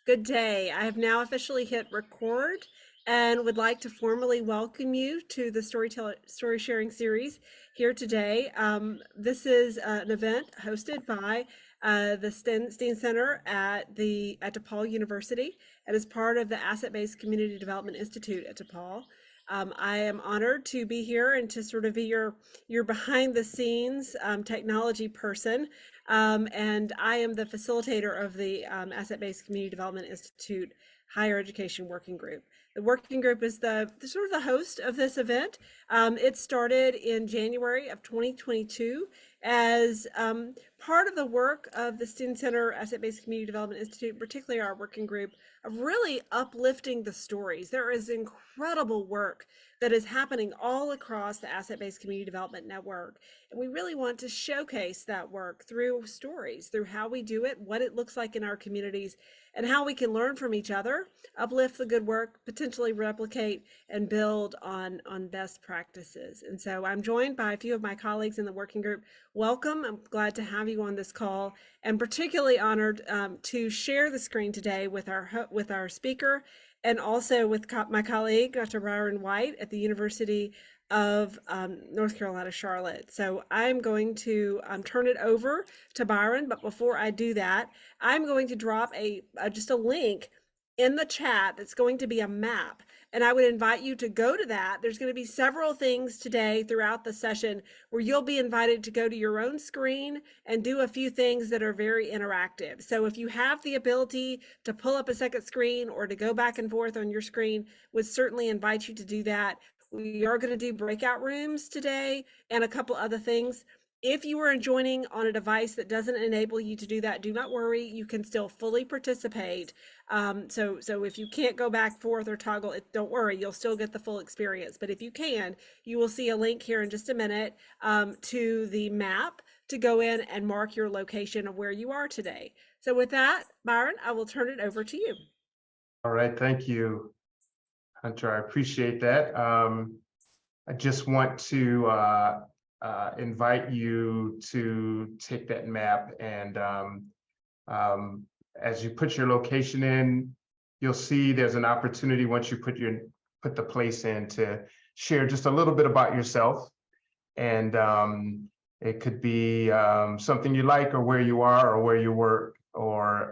Good day. I have now officially hit record and would like to formally welcome you to the story sharing series here today. This is an event hosted by the Steen Center at DePaul University and is part of the Asset-Based Community Development Institute at DePaul. I am honored to be here and to sort of be your behind the scenes technology person. And I am the facilitator of the Asset-Based Community Development Institute Higher Education Working Group. The working group is the sort of the host of this event. It started in January of 2022 as part of the work of the Student Center Asset-Based Community Development Institute, particularly our working group, of really uplifting the stories. There is incredible work that is happening all across the Asset-Based Community Development Network. And we really want to showcase that work through stories, through how we do it, what it looks like in our communities, and how we can learn from each other, uplift the good work, potentially replicate and build on best practices. And so I'm joined by a few of my colleagues in the working group. Welcome. I'm glad to have you on this call, and particularly honored to share the screen today with our speaker, and also with my colleague, Dr. Byron White at the University of North Carolina, Charlotte. So I'm going to turn it over to Byron, but before I do that, I'm going to drop just a link in the chat that's going to be a map. And I would invite you to go to that. There's going to be several things today throughout the session where you'll be invited to go to your own screen and do a few things that are very interactive. So if you have the ability to pull up a second screen or to go back and forth on your screen, would certainly invite you to do that. We are going to do breakout rooms today and a couple other things. If you are joining on a device that doesn't enable you to do that, do not worry. You can still fully participate. So if you can't go back forth or toggle it, don't worry, you'll still get the full experience. But if you can, you will see a link here in just a minute to the map to go in and mark your location of where you are today. So with that, Byron, I will turn it over to you. All right, thank you, Hunter. I appreciate that. I just want to invite you to take that map, and as you put your location in, you'll see there's an opportunity once you put the place in to share just a little bit about yourself, and it could be something you like, or where you are, or where you work, or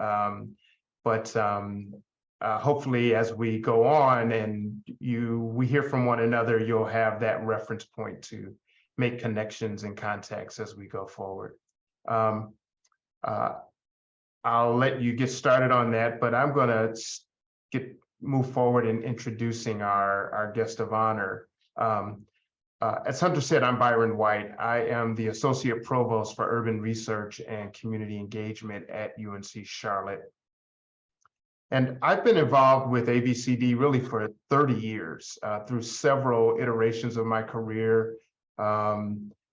hopefully as we go on and we hear from one another, you'll have that reference point to make connections and contacts as we go forward. I'll let you get started on that, but I'm going to move forward in introducing our guest of honor. As Hunter said, I'm Byron White. I am the Associate Provost for Urban Research and Community Engagement at UNC Charlotte. And I've been involved with ABCD really for 30 years through several iterations of my career,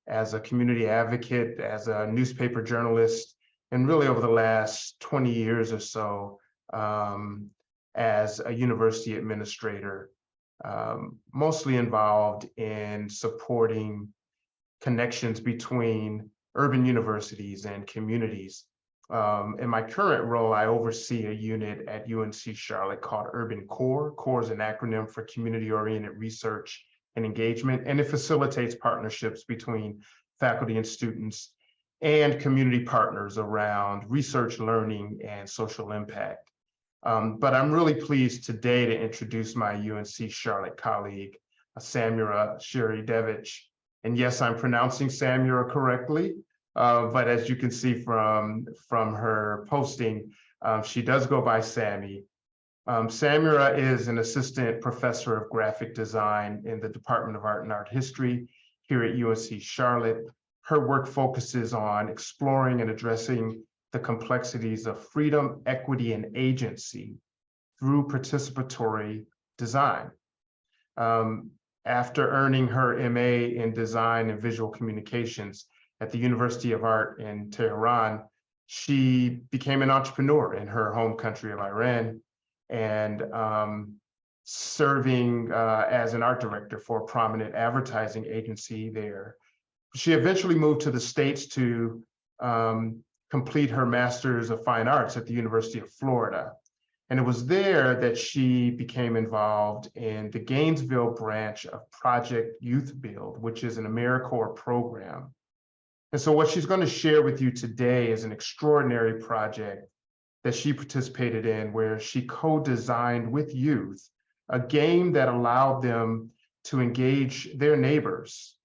as a community advocate, as a newspaper journalist, and really over the last 20 years or so as a university administrator, mostly involved in supporting connections between urban universities and communities. In my current role, I oversee a unit at UNC Charlotte called AmeriCorps. CORE is an acronym for Community-Oriented Research and Engagement, and it facilitates partnerships between faculty and students and community partners around research, learning, and social impact. But I'm really pleased today to introduce my UNC Charlotte colleague, Samira Shiridevich. And yes, I'm pronouncing Samira correctly, but as you can see from her posting, she does go by Sammy. Samira is an assistant professor of graphic design in the Department of Art and Art History here at UNC Charlotte. Her work focuses on exploring and addressing the complexities of freedom, equity, and agency through participatory design. After earning her MA in Design and Visual Communications at the University of Art in Tehran, she became an entrepreneur in her home country of Iran, and serving as an art director for a prominent advertising agency there. She eventually moved to the States to complete her Master's of Fine Arts at the University of Florida. And it was there that she became involved in the Gainesville branch of Project YouthBuild, which is an AmeriCorps program. And so what she's going to share with you today is an extraordinary project that she participated in, where she co-designed with youth a game that allowed them to engage their neighbors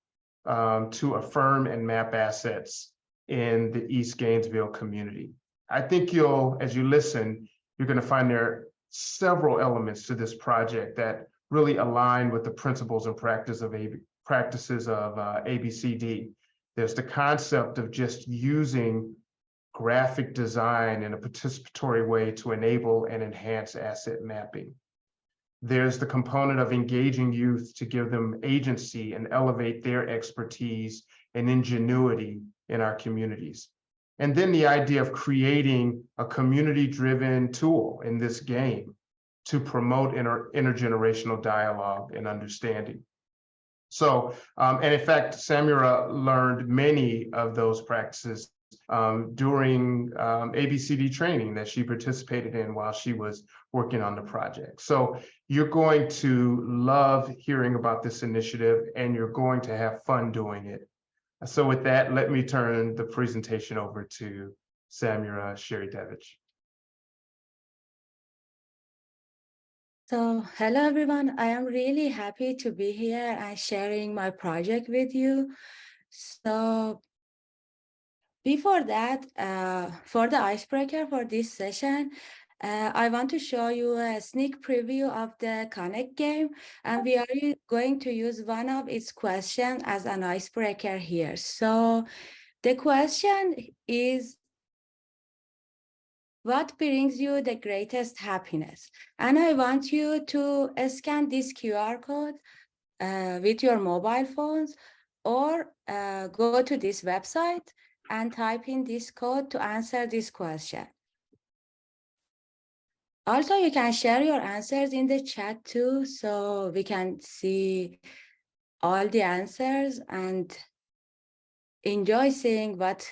to affirm and map assets in the East Gainesville community. I think as you listen, you're going to find there are several elements to this project that really align with the principles and practices of ABCD. There's the concept of just using graphic design in a participatory way to enable and enhance asset mapping. There's the component of engaging youth to give them agency and elevate their expertise and ingenuity in our communities. And then the idea of creating a community-driven tool in this game to promote intergenerational dialogue and understanding. So, and in fact, Samira learned many of those practices during ABCD training that she participated in while she was working on the project. So you're going to love hearing about this initiative, and you're going to have fun doing it. So with that, let me turn the presentation over to Samira Sherry-Devich. So, hello everyone. I am really happy to be here and sharing my project with you. So, before that, for the icebreaker for this session, I want to show you a sneak preview of the Connect game, and we are going to use one of its questions as an icebreaker here. So, the question is, what brings you the greatest happiness? And I want you to scan this QR code with your mobile phones, or go to this website and type in this code to answer this question. Also, you can share your answers in the chat too, so we can see all the answers and enjoy seeing what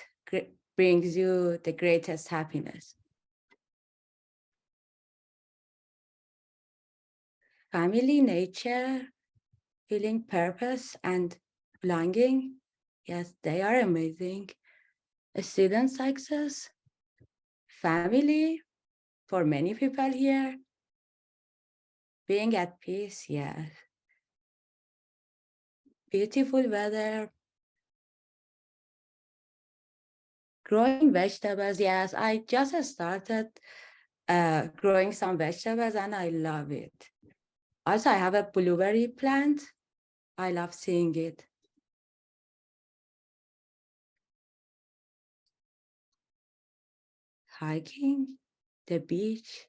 brings you the greatest happiness. Family, nature, feeling purpose and belonging. Yes, they are amazing. Student success, family, for many people here. Being at peace, yes. Beautiful weather. Growing vegetables, yes. I just started growing some vegetables and I love it. Also, I have a blueberry plant. I love seeing it. Hiking, the beach.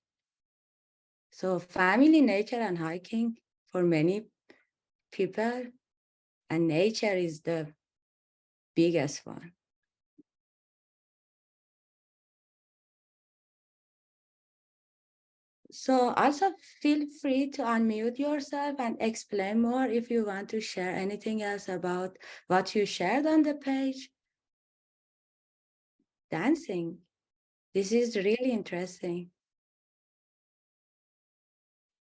So family, nature, and hiking for many people, and nature is the biggest one. So also feel free to unmute yourself and explain more if you want to share anything else about what you shared on the page. Dancing. This is really interesting.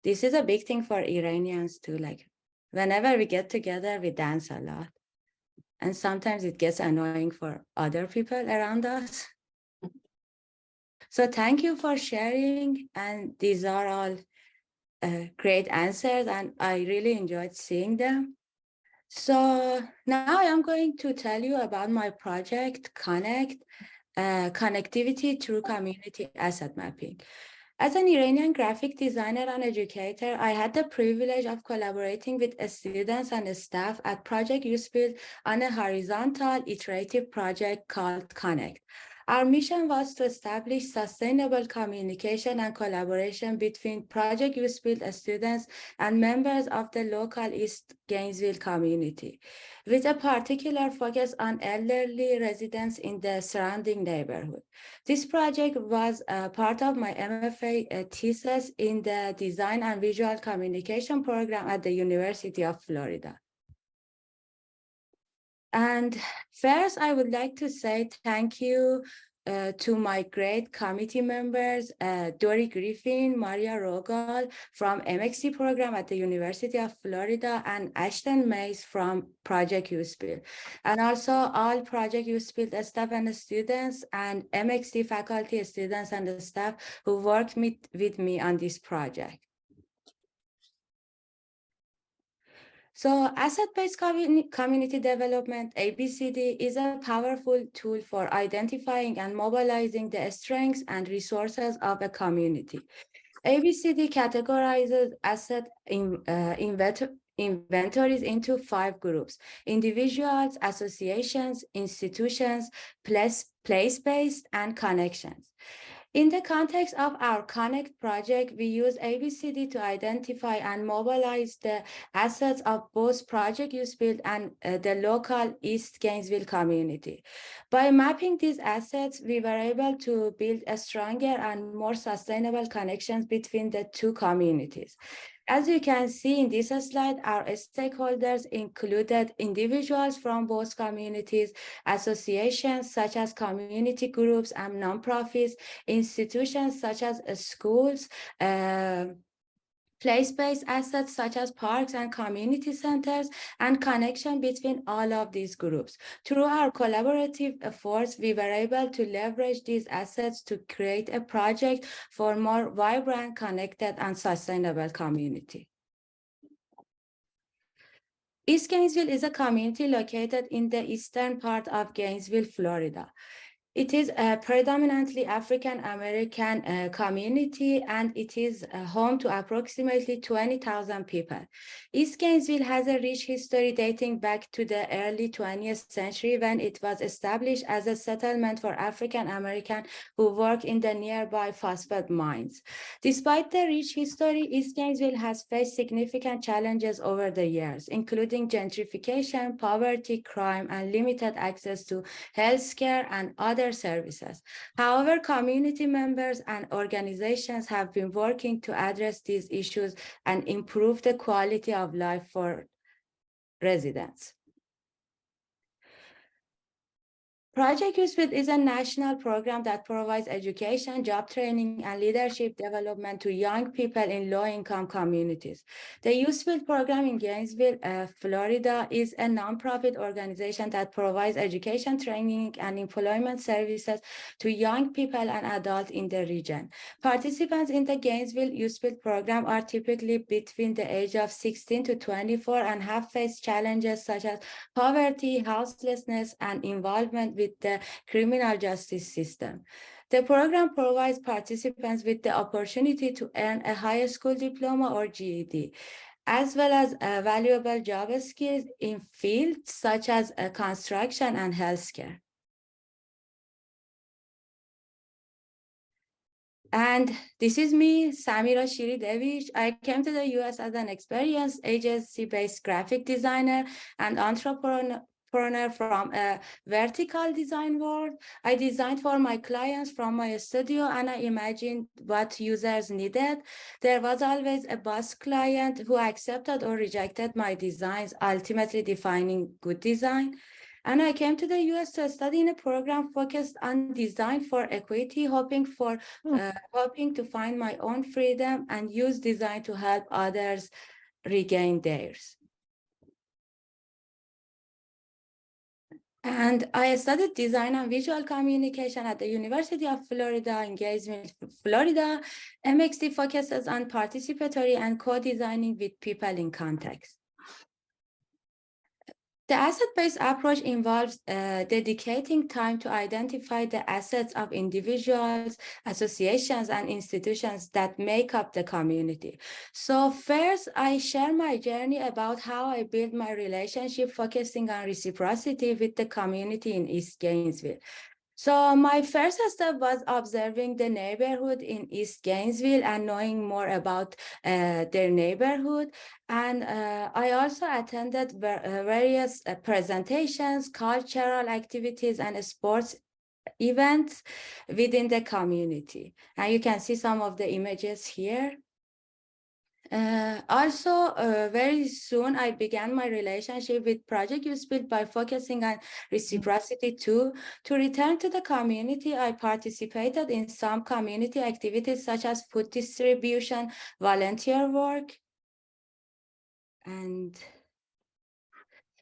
This is a big thing for Iranians too. Like whenever we get together, we dance a lot. And sometimes it gets annoying for other people around us. So thank you for sharing. And these are all great answers, and I really enjoyed seeing them. So now I'm going to tell you about my project, Connect, Connectivity through Community Asset Mapping. As an Iranian graphic designer and educator, I had the privilege of collaborating with students and staff at Project YouthBuild on a horizontal iterative project called Connect. Our mission was to establish sustainable communication and collaboration between Project YouthBuild students and members of the local East Gainesville community, with a particular focus on elderly residents in the surrounding neighborhood. This project was part of my MFA thesis in the Design and Visual Communication program at the University of Florida. And first, I would like to say thank you to my great committee members, Dory Griffin, Maria Rogal from MXC program at the University of Florida, and Ashton Mays from Project YouthBuild. And also all Project YouthBuild staff and students and MXC faculty, students, and the staff who worked with me on this project. So asset-based community development, ABCD, is a powerful tool for identifying and mobilizing the strengths and resources of a community. ABCD categorizes asset inventories into 5 groups: individuals, associations, institutions, place-based, and connections. In the context of our Connect project, we use ABCD to identify and mobilize the assets of both Project YouthBuild and the local East Gainesville community. By mapping these assets, we were able to build a stronger and more sustainable connections between the two communities. As you can see in this slide, our stakeholders included individuals from both communities, associations such as community groups and nonprofits, institutions such as schools, place-based assets such as parks and community centers, and connection between all of these groups. Through our collaborative efforts, we were able to leverage these assets to create a project for more vibrant, connected, and sustainable community. East Gainesville is a community located in the eastern part of Gainesville, Florida. It is a predominantly African-American community, and it is home to approximately 20,000 people. East Gainesville has a rich history dating back to the early 20th century when it was established as a settlement for African-American who work in the nearby phosphate mines. Despite the rich history, East Gainesville has faced significant challenges over the years, including gentrification, poverty, crime, and limited access to healthcare and other services. However, community members and organizations have been working to address these issues and improve the quality of life for residents. Project YouthBuild is a national program that provides education, job training, and leadership development to young people in low-income communities. The YouthBuild program in Gainesville, Florida, is a nonprofit organization that provides education, training, and employment services to young people and adults in the region. Participants in the Gainesville YouthBuild program are typically between the age of 16 to 24 and have faced challenges such as poverty, houselessness, and involvement with the criminal justice system. The program provides participants with the opportunity to earn a high school diploma or GED, as well as valuable job skills in fields such as construction and healthcare. And this is me, Samira Shiridevich. I came to the US as an experienced agency-based graphic designer and entrepreneur from a vertical design world. I designed for my clients from my studio, and I imagined what users needed. There was always a boss client who accepted or rejected my designs, ultimately defining good design. And I came to the US to study in a program focused on design for equity, hoping to find my own freedom and use design to help others regain theirs. And I studied design and visual communication at the University of Florida in Gainesville, Florida. MXD focuses on participatory and co-designing with people in context. The asset-based approach involves dedicating time to identify the assets of individuals, associations, and institutions that make up the community. So first, I share my journey about how I built my relationship focusing on reciprocity with the community in East Gainesville. So my first step was observing the neighborhood in East Gainesville and knowing more about their neighborhood. And I also attended various presentations, cultural activities, and sports events within the community. And you can see some of the images here. Very soon I began my relationship with Project YouthBuild by focusing on reciprocity too. To return to the community, I participated in some community activities such as food distribution, volunteer work, and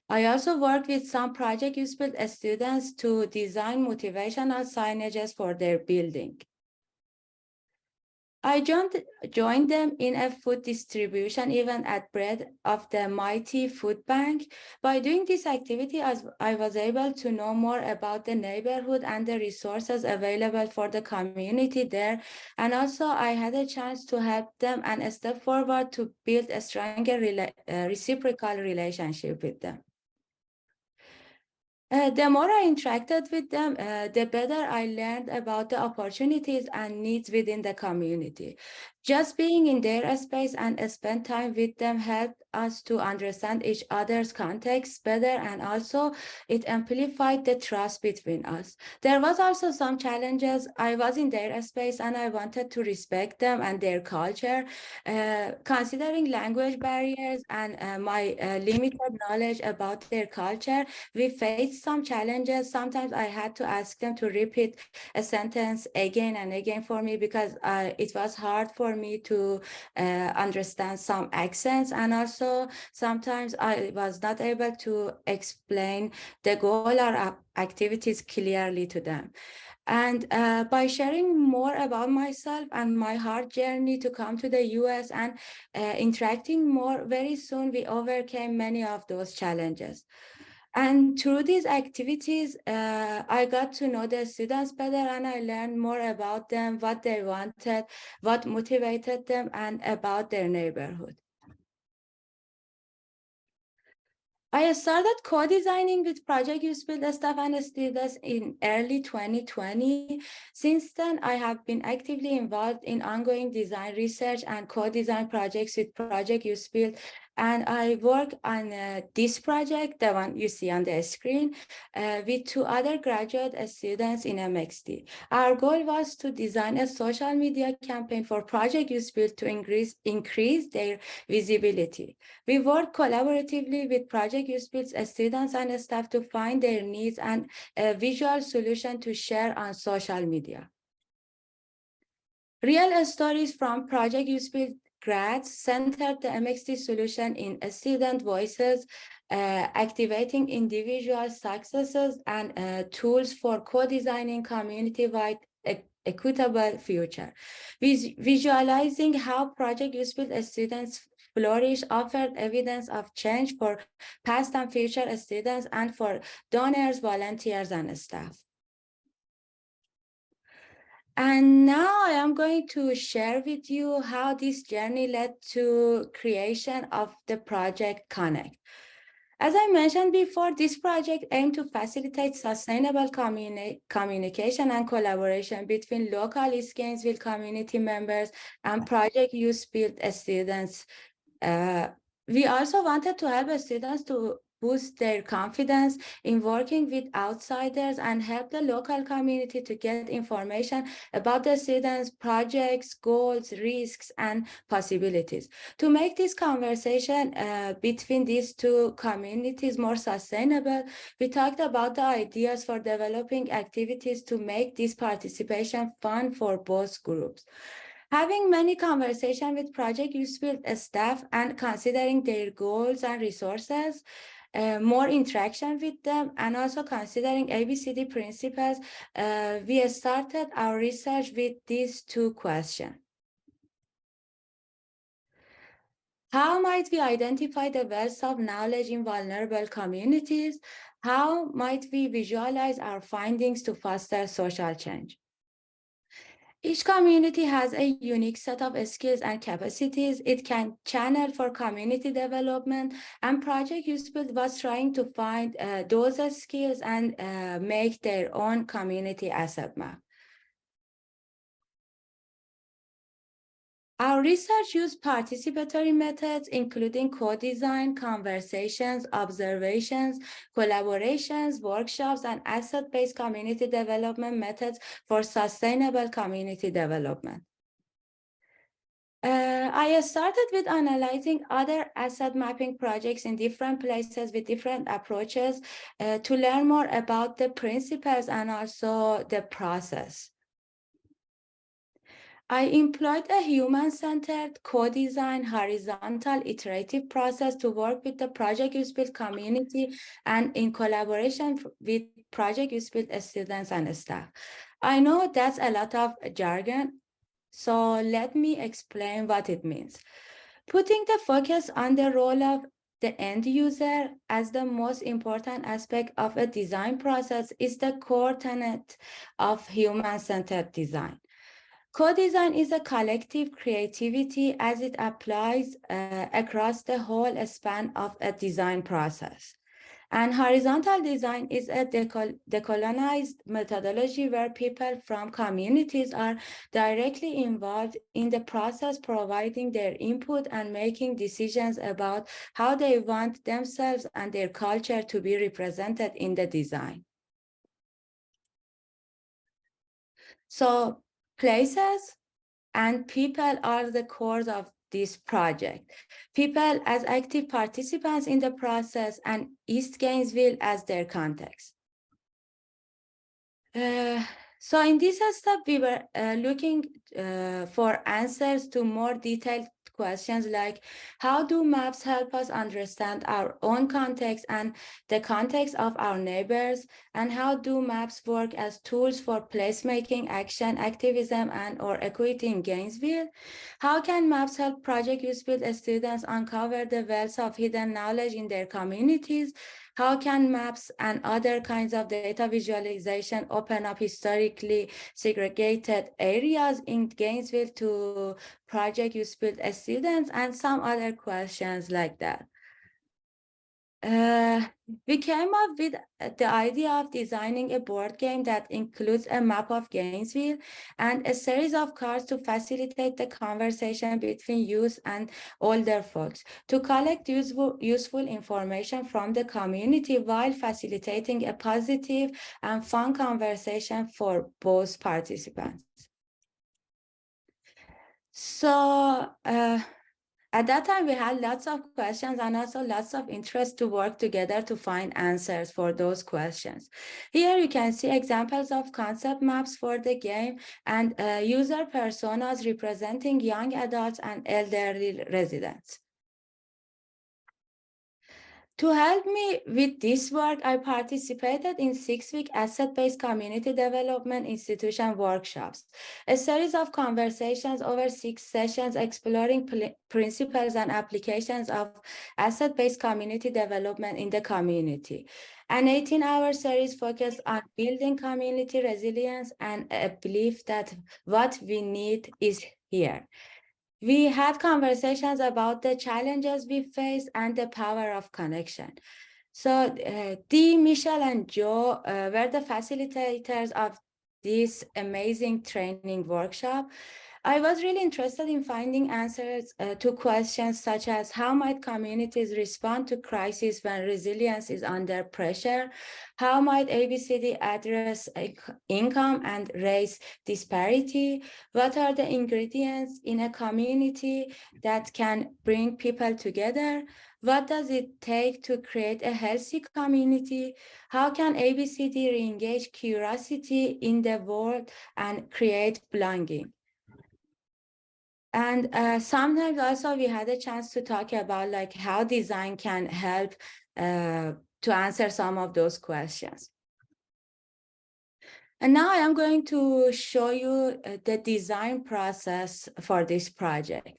I also worked with some Project YouthBuild students to design motivational signages for their building. I joined them in a food distribution event at Bread of the Mighty Food Bank. By doing this activity, I was able to know more about the neighborhood and the resources available for the community there. And also I had a chance to help them and step forward to build a stronger reciprocal relationship with them. The more I interacted with them, the better I learned about the opportunities and needs within the community. Just being in their space and spend time with them helped us to understand each other's context better, and also it amplified the trust between us. There was also some challenges. I was in their space and I wanted to respect them and their culture. Considering language barriers and my limited knowledge about their culture, we faced some challenges. Sometimes I had to ask them to repeat a sentence again and again for me because it was hard for me to understand some accents, and also sometimes I was not able to explain the goal or activities clearly to them. And by sharing more about myself and my hard journey to come to the US and interacting more, very soon we overcame many of those challenges. And through these activities, I got to know the students better, and I learned more about them, what they wanted, what motivated them, and about their neighborhood. I started co-designing with Project YouthBuild staff and students in early 2020. Since then, I have been actively involved in ongoing design research and co-design projects with Project YouthBuild. And I work on this project, the one you see on the screen, with 2 other graduate students in MXD. Our goal was to design a social media campaign for Project YouthBuild to increase their visibility. We work collaboratively with Project YouthBuild students and staff to find their needs and a visual solution to share on social media. Real stories from Project YouthBuild grads centered the MXD solution in student voices, activating individual successes and tools for co-designing community-wide equitable future. Visualizing how Project YouthBuild students flourish offered evidence of change for past and future students and for donors, volunteers, and staff. And now I am going to share with you how this journey led to creation of the Project Connect. As I mentioned before, this project aimed to facilitate sustainable communication and collaboration between local East Gainesville community members and Project YouthBuild students. We also wanted to help students to boost their confidence in working with outsiders and help the local community to get information about the students' projects, goals, risks, and possibilities. To make this conversation between these 2 communities more sustainable, we talked about the ideas for developing activities to make this participation fun for both groups. Having many conversations with Project YouthBuild staff and considering their goals and resources, more interaction with them, and also considering ABCD principles, we started our research with these 2 questions. How might we identify the wealth of knowledge in vulnerable communities? How might we visualize our findings to foster social change? Each community has a unique set of skills and capacities it can channel for community development, and Project YouthBuild was trying to find those skills and make their own community asset map. Our research used participatory methods, including co-design, conversations, observations, collaborations, workshops, and asset-based community development methods for sustainable community development. I started with analyzing other asset mapping projects in different places with different approaches to learn more about the principles and also the process. I employed a human-centered, co-design, horizontal, iterative process to work with the Project YouthBuild community and in collaboration with Project YouthBuild students and staff. I know that's a lot of jargon, so let me explain what it means. Putting the focus on the role of the end user as the most important aspect of a design process is the core tenet of human-centered design. Co-design is a collective creativity as it applies across the whole span of a design process. And horizontal design is a decolonized methodology where people from communities are directly involved in the process, providing their input and making decisions about how they want themselves and their culture to be represented in the design. So places and people are the core of this project. People as active participants in the process and East Gainesville as their context. So in this step, we were looking for answers to more detailed questions like, how do maps help us understand our own context and the context of our neighbors? And how do maps work as tools for placemaking, action, activism, and or equity in Gainesville? How can maps help Project YouthBuild students uncover the wealth of hidden knowledge in their communities? How can maps and other kinds of data visualization open up historically segregated areas in Gainesville to Project YouthBuild students, and some other questions like that? We came up with the idea of designing a board game that includes a map of Gainesville and a series of cards to facilitate the conversation between youth and older folks, to collect useful information from the community while facilitating a positive and fun conversation for both participants. So, at that time, we had lots of questions and also lots of interest to work together to find answers for those questions. Here you can see examples of concept maps for the game and user personas representing young adults and elderly residents. To help me with this work, I participated in 6-week asset-based community development institution workshops, a series of conversations over 6 sessions exploring principles and applications of asset-based community development in the community. An 18-hour series focused on building community resilience and a belief that what we need is here. We had conversations about the challenges we face and the power of connection. So Dee, Michelle, and Joe were the facilitators of this amazing training workshop. I was really interested in finding answers to questions such as how might communities respond to crisis when resilience is under pressure? How might ABCD address income and race disparity? What are the ingredients in a community that can bring people together? What does it take to create a healthy community? How can ABCD re-engage curiosity in the world and create belonging? And sometimes also we had a chance to talk about like how design can help to answer some of those questions. And now I am going to show you the design process for this project.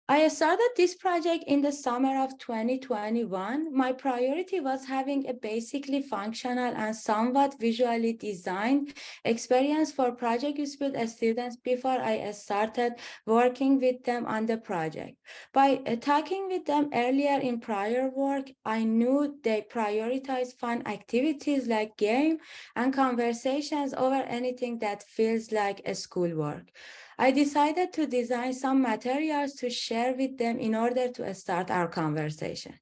I started this project in the summer of 2021. My priority was having a basically functional and somewhat visually designed experience for Project YouthBuild students before I started working with them on the project. By talking with them earlier in prior work, I knew they prioritize fun activities like game and conversations over anything that feels like a schoolwork. I decided to design some materials to share with them in order to start our conversation.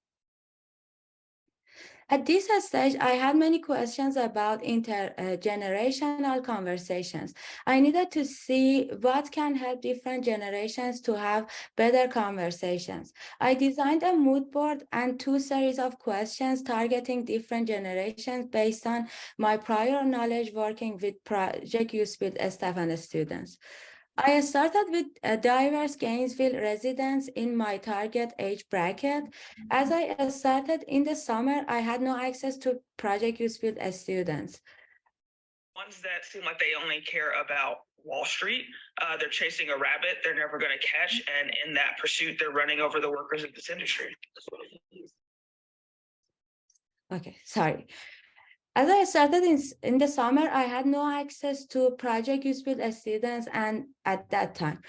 At this stage, I had many questions about intergenerational conversations. I needed to see what can help different generations to have better conversations. I designed a mood board and 2 series of questions targeting different generations based on my prior knowledge working with Project YouthBuild staff and students. I started with diverse Gainesville residents in my target age bracket. As I started in the summer, I had no access to Project YouthBuild students. Ones that seem like they only care about Wall Street, they're chasing a rabbit they're never going to catch, and in that pursuit, they're running over the workers of this industry. Okay, sorry. As I started in the summer, I had no access to Project YouthBuild students, and at that time,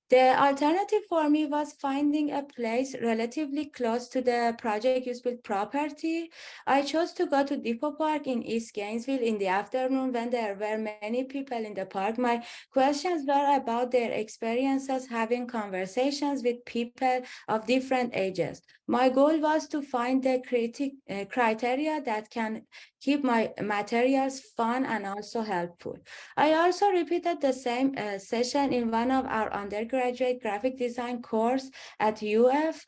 the alternative for me was finding a place relatively close to the Project YouthBuild property. I chose to go to Depot Park in East Gainesville in the afternoon when there were many people in the park. My questions were about their experiences having conversations with people of different ages. My goal was to find the criteria that can keep my materials fun and also helpful. I also repeated the same session in one of our undergraduate graphic design course at UF.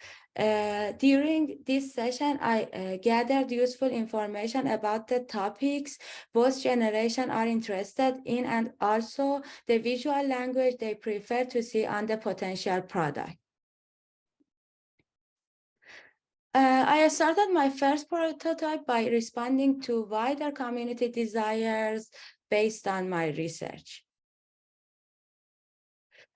During this session, I gathered useful information about the topics both generations are interested in and also the visual language they prefer to see on the potential product. I started my first prototype by responding to wider community desires based on my research.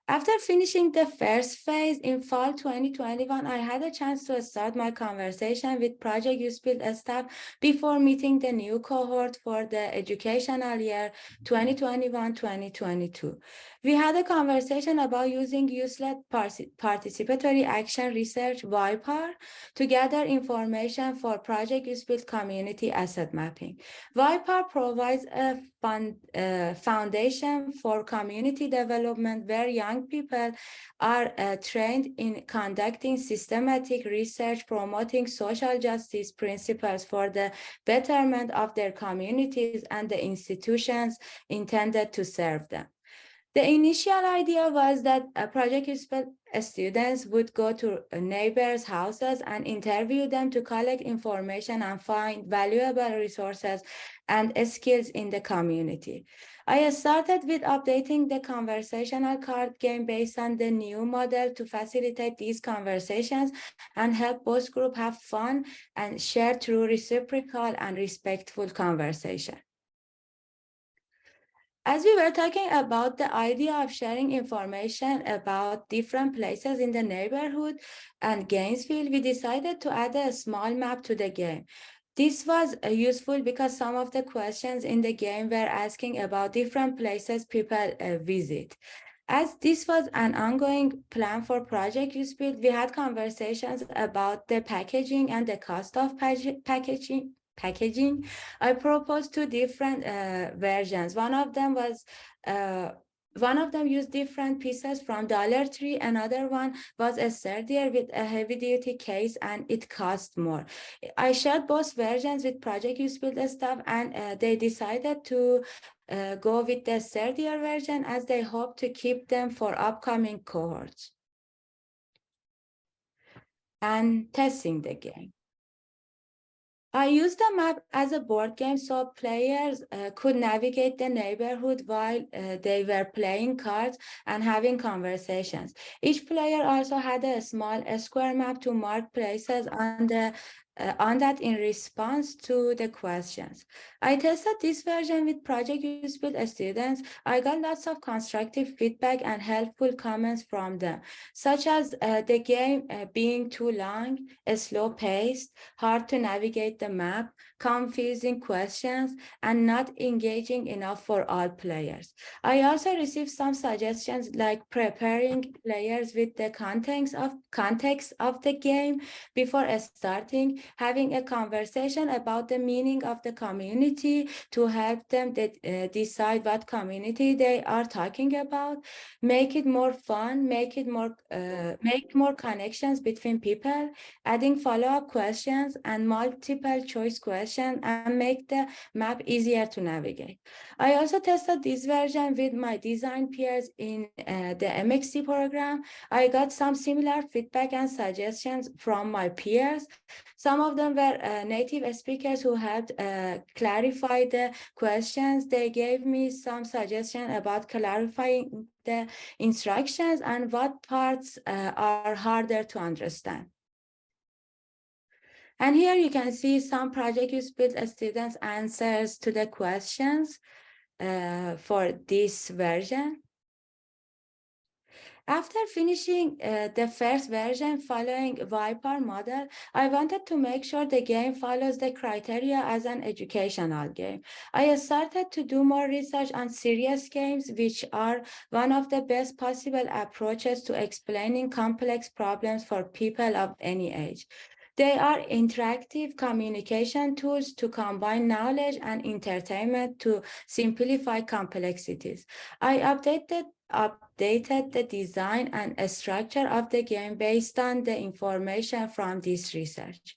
After finishing the first phase in fall 2021, I had a chance to start my conversation with Project YouthBuild staff before meeting the new cohort for the educational year 2021-2022. We had a conversation about using youth-led participatory action research, YPAR, to gather information for Project YouthBuild community asset mapping. YPAR provides a foundation for community development where young people are trained in conducting systematic research, promoting social justice principles for the betterment of their communities and the institutions intended to serve them. The initial idea was that Project YouthBuild students would go to neighbors' houses and interview them to collect information and find valuable resources and skills in the community. I started with updating the conversational card game based on the new model to facilitate these conversations and help both groups have fun and share through reciprocal and respectful conversation. As we were talking about the idea of sharing information about different places in the neighborhood and Gainesville, we decided to add a small map to the game. This was useful because some of the questions in the game were asking about different places people visit. As this was an ongoing plan for Project YouthBuild, we had conversations about the packaging and the cost of packaging. I proposed 2 different versions. One of them used different pieces from Dollar Tree. Another one was a sturdier with a heavy-duty case, and it cost more. I shared both versions with Project YouthBuild staff, and they decided to go with the sturdier version as they hope to keep them for upcoming cohorts. And testing the game. I used the map as a board game so players could navigate the neighborhood while they were playing cards and having conversations. Each player also had a small square map to mark places on that in response to the questions. I tested this version with Project YouthBuild students. I got lots of constructive feedback and helpful comments from them, such as the game being too long, slow-paced, hard to navigate the map, confusing questions, and not engaging enough for all players. I also received some suggestions like preparing players with the context of the game before starting, having a conversation about the meaning of the community to help them decide what community they are talking about, make it more fun, make more connections between people, adding follow-up questions and multiple choice questions, and make the map easier to navigate. I also tested this version with my design peers in the MXC program. I got some similar feedback and suggestions from my peers. Some of them were native speakers who helped clarify the questions. They gave me some suggestion about clarifying the instructions and what parts are harder to understand. And here you can see some Project YouthBuild students' answers to the questions for this version. After finishing the first version following Viper model, I wanted to make sure the game follows the criteria as an educational game. I started to do more research on serious games, which are one of the best possible approaches to explaining complex problems for people of any age. They are interactive communication tools to combine knowledge and entertainment to simplify complexities. I updated the design and structure of the game based on the information from this research.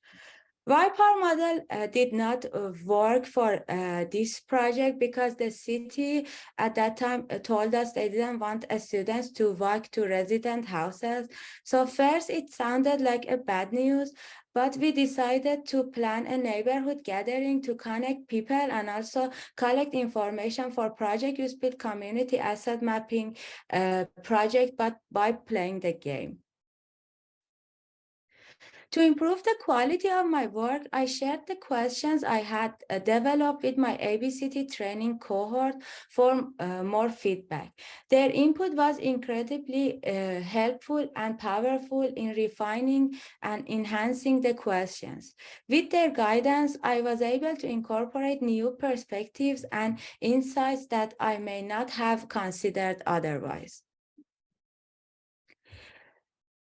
Viper model did not work for this project because the city at that time told us they didn't want students to walk to resident houses. So first it sounded like a bad news, but we decided to plan a neighborhood gathering to connect people and also collect information for Project YouthBuild community asset mapping project, but by playing the game. To improve the quality of my work, I shared the questions I had developed with my ABCT training cohort for more feedback. Their input was incredibly helpful and powerful in refining and enhancing the questions. With their guidance, I was able to incorporate new perspectives and insights that I may not have considered otherwise.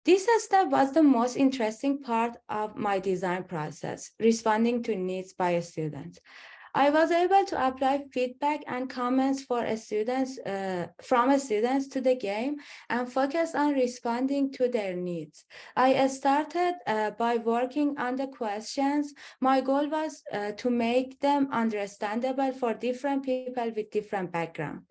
This step was the most interesting part of my design process, responding to needs by students. I was able to apply feedback and comments from students to the game and focus on responding to their needs. I started by working on the questions. My goal was to make them understandable for different people with different backgrounds.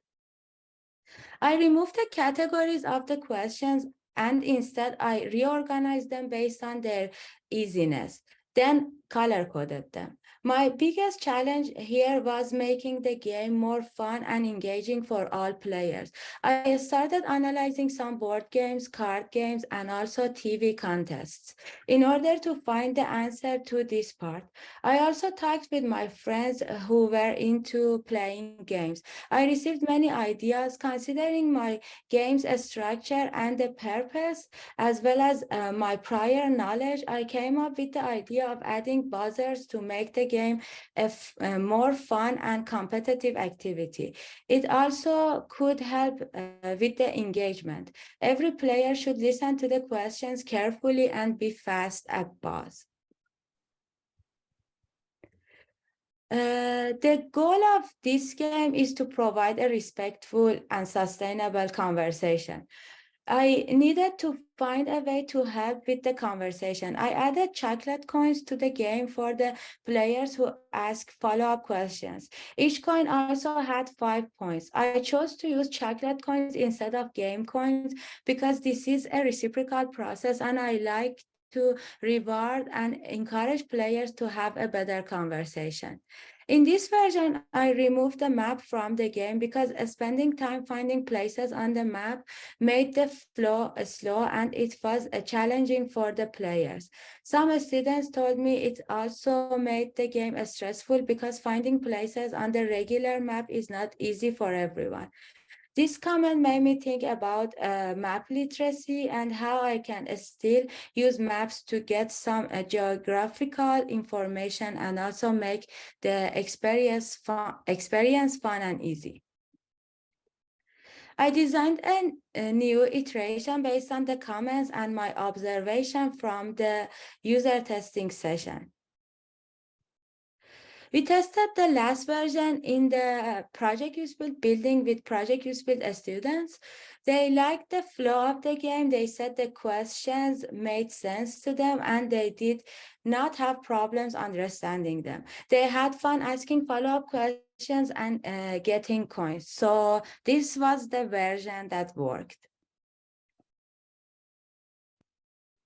I removed the categories of the questions and instead I reorganized them based on their easiness, then color-coded them. My biggest challenge here was making the game more fun and engaging for all players. I started analyzing some board games, card games, and also TV contests in order to find the answer to this part. I also talked with my friends who were into playing games. I received many ideas considering my game's structure and the purpose, as well as my prior knowledge. I came up with the idea of adding buzzers to make the game a more fun and competitive activity. It also could help with the engagement. Every player should listen to the questions carefully and be fast at buzz. The goal of this game is to provide a respectful and sustainable conversation. I needed to find a way to help with the conversation. I added chocolate coins to the game for the players who ask follow-up questions. Each coin also had 5 points. I chose to use chocolate coins instead of game coins because this is a reciprocal process and I like to reward and encourage players to have a better conversation. In this version, I removed the map from the game because spending time finding places on the map made the flow slow and it was challenging for the players. Some students told me it also made the game stressful because finding places on the regular map is not easy for everyone. This comment made me think about map literacy and how I can still use maps to get some geographical information and also make the experience fun and easy. I designed a new iteration based on the comments and my observation from the user testing session. We tested the last version in the Project YouthBuild building with Project YouthBuild students. They liked the flow of the game. They said the questions made sense to them and they did not have problems understanding them. They had fun asking follow-up questions and getting coins. So this was the version that worked.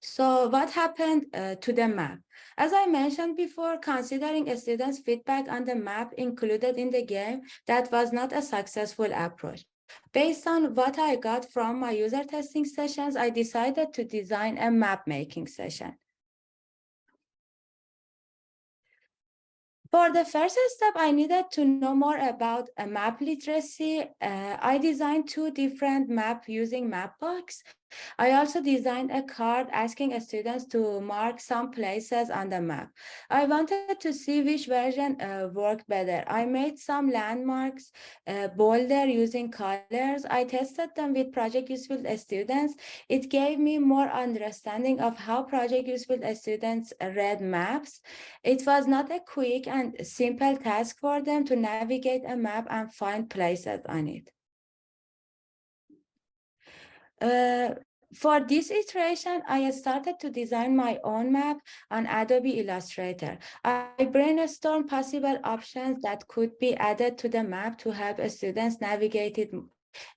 So what happened to the map? As I mentioned before, considering a student's feedback on the map included in the game, that was not a successful approach. Based on what I got from my user testing sessions, I decided to design a map making session. For the first step, I needed to know more about a map literacy. I designed 2 different maps using Mapbox. I also designed a card asking students to mark some places on the map. I wanted to see which version worked better. I made some landmarks bolder using colors. I tested them with Project YouthBuild students. It gave me more understanding of how Project YouthBuild students read maps. It was not a quick and simple task for them to navigate a map and find places on it. For this iteration, I started to design my own map on Adobe Illustrator. I brainstormed possible options that could be added to the map to help students navigate it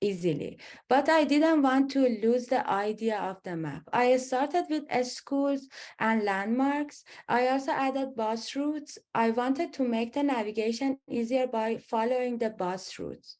easily. But I didn't want to lose the idea of the map. I started with schools and landmarks. I also added bus routes. I wanted to make the navigation easier by following the bus routes.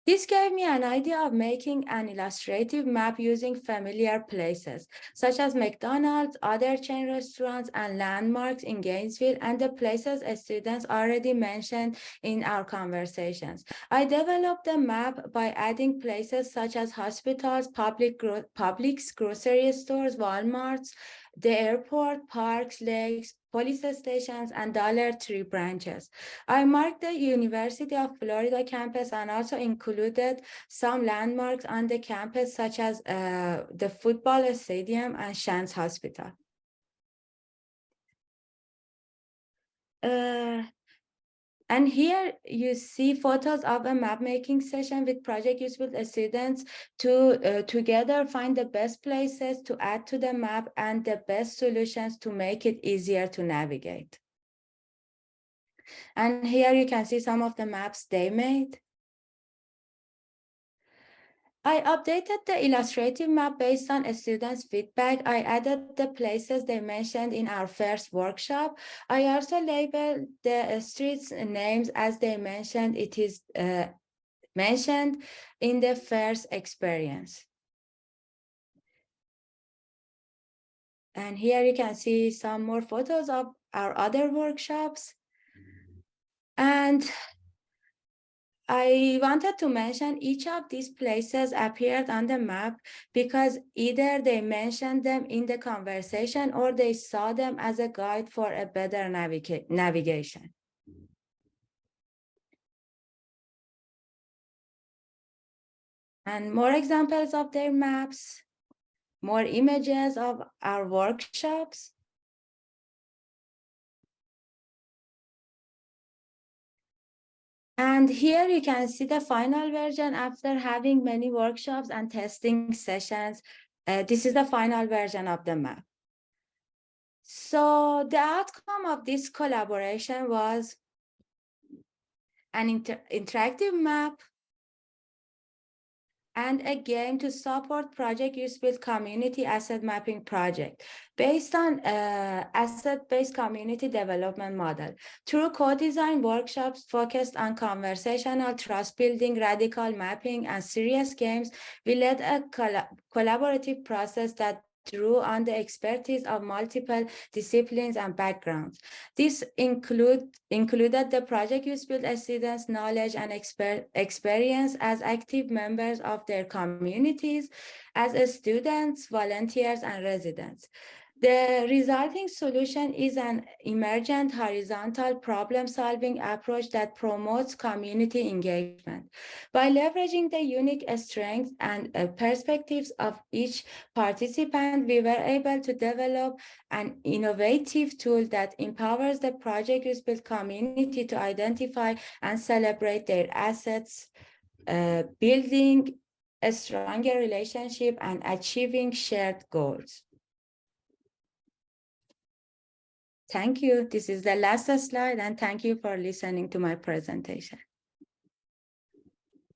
This gave me an idea of making an illustrative map using familiar places, such as McDonald's, other chain restaurants, and landmarks in Gainesville, and the places students already mentioned in our conversations. I developed the map by adding places such as hospitals, Publix, grocery stores, Walmarts, the airport, parks, lakes, police stations, and Dollar Tree branches. I marked the University of Florida campus and also included some landmarks on the campus, such as the football stadium and Shands Hospital. And here you see photos of a map making session with Project YouthBuild students to together find the best places to add to the map and the best solutions to make it easier to navigate. And here you can see some of the maps they made. I updated the illustrative map based on a student's feedback. I added the places they mentioned in our first workshop. I also labeled the streets names as they mentioned. It is mentioned in the first experience. And here you can see some more photos of our other workshops. And I wanted to mention each of these places appeared on the map because either they mentioned them in the conversation or they saw them as a guide for a better navigation. And more examples of their maps, more images of our workshops. And here you can see the final version after having many workshops and testing sessions. This is the final version of the map. So the outcome of this collaboration was an interactive map and a game to support Project YouthBuild community asset mapping project based on asset-based community development model. Through co-design workshops focused on conversational trust building, radical mapping, and serious games, we led a collaborative process that drew on the expertise of multiple disciplines and backgrounds. This included the Project YouthBuild students' knowledge and experience as active members of their communities, as students, volunteers, and residents. The resulting solution is an emergent horizontal problem-solving approach that promotes community engagement. By leveraging the unique strengths and perspectives of each participant, we were able to develop an innovative tool that empowers the Project YouthBuild community to identify and celebrate their assets, building a stronger relationship and achieving shared goals. Thank you. This is the last slide, and thank you for listening to my presentation.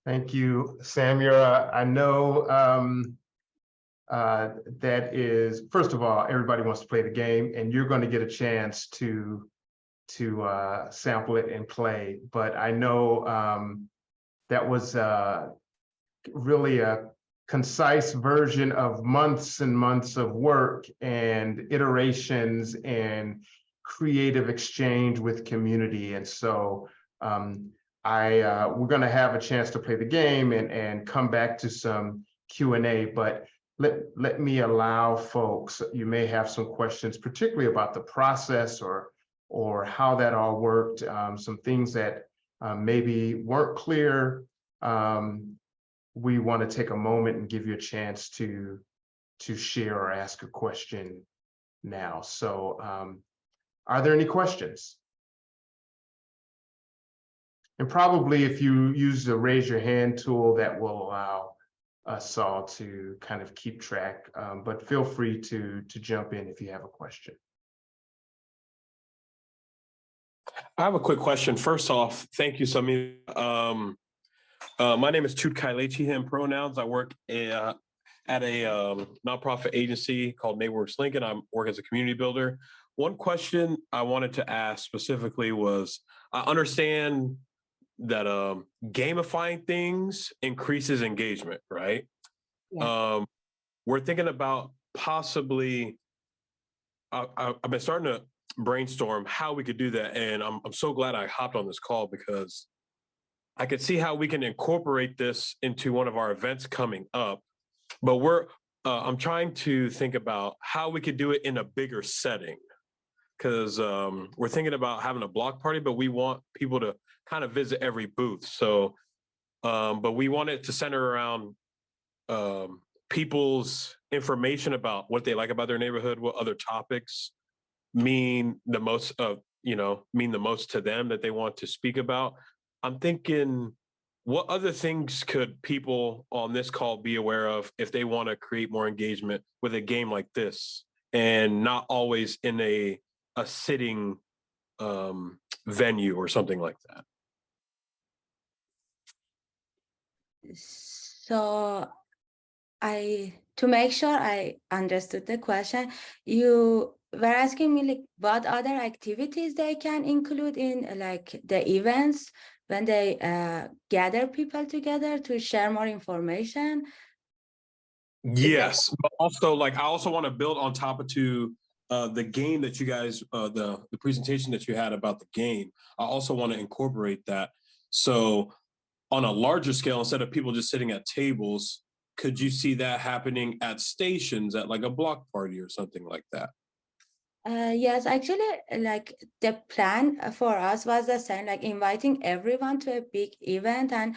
Thank you, Samira. I know that is, first of all, everybody wants to play the game, and you're going to get a chance to sample it and play. But I know that was really a concise version of months and months of work and iterations and creative exchange with community. And so we're going to have a chance to play the game and come back to some Q&A, but let me allow folks, you may have some questions, particularly about the process or how that all worked, some things that maybe weren't clear. We want to take a moment and give you a chance to share or ask a question now. So are there any questions? And probably if you use the raise your hand tool, that will allow us all to kind of keep track, but feel free to jump in if you have a question. I have a quick question. First off, thank you, Samir. My name is Chut Kailechi, him pronouns. I work at a nonprofit agency called Mayworks Lincoln. I work as a community builder. One question I wanted to ask specifically was, I understand that gamifying things increases engagement, right? Yeah. We're thinking about possibly, I've been starting to brainstorm how we could do that. And I'm so glad I hopped on this call because I could see how we can incorporate this into one of our events coming up. But I'm trying to think about how we could do it in a bigger setting, because we're thinking about having a block party, but we want people to kind of visit every booth. So, but we want it to center around people's information about what they like about their neighborhood, what other topics mean the most to them that they want to speak about. I'm thinking, what other things could people on this call be aware of if they want to create more engagement with a game like this, and not always in a sitting venue or something like that? So to make sure I understood the question, you were asking me like what other activities they can include in like the events when they gather people together to share more information. Yes, but also like I also want to build on top of the game that you guys, the presentation that you had about the game. I also want to incorporate that. So on a larger scale, instead of people just sitting at tables, could you see that happening at stations, at like a block party or something like that? Yes, actually, like the plan for us was the same, like inviting everyone to a big event and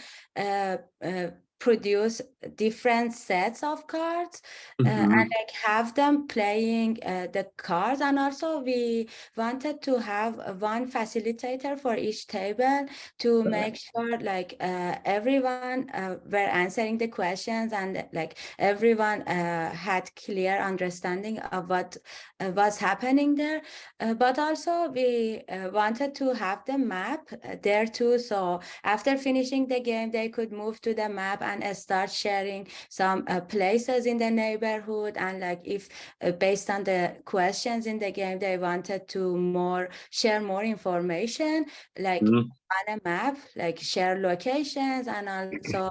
produce different sets of cards and like have them playing the cards. And also we wanted to have one facilitator for each table to make sure like everyone were answering the questions and like everyone had clear understanding of what was happening there. But also we wanted to have the map there too. So after finishing the game, they could move to the map and start sharing some places in the neighborhood. And like if based on the questions in the game, they wanted to share more information, like on a map, like share locations and also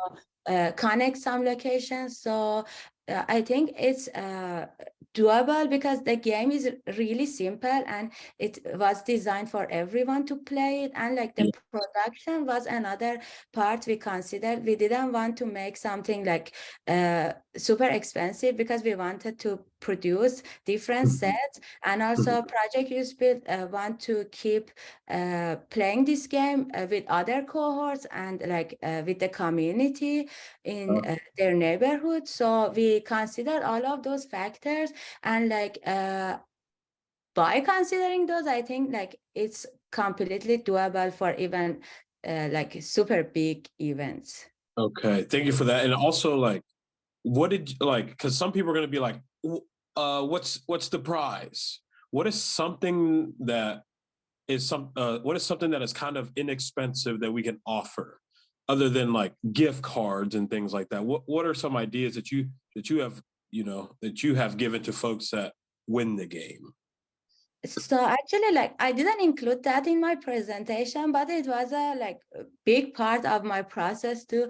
connect some locations. So I think it's doable because the game is really simple and it was designed for everyone to play it. And like the production was another part we considered. We didn't want to make something like super expensive because we wanted to produce different Mhm. sets, and also Project YouthBuild want to keep playing this game with other cohorts and like with the community in their neighborhood. So we consider all of those factors, and like by considering those, I think like it's completely doable for even like super big events. Okay, thank you for that. And also, like, what did like? Because some people are going to be like, what's the prize? What is something that is what is something that is kind of inexpensive that we can offer, other than like gift cards and things like that? What are some ideas that you have that you have given to folks that win the game? So actually, like I didn't include that in my presentation, but it was a like a big part of my process too,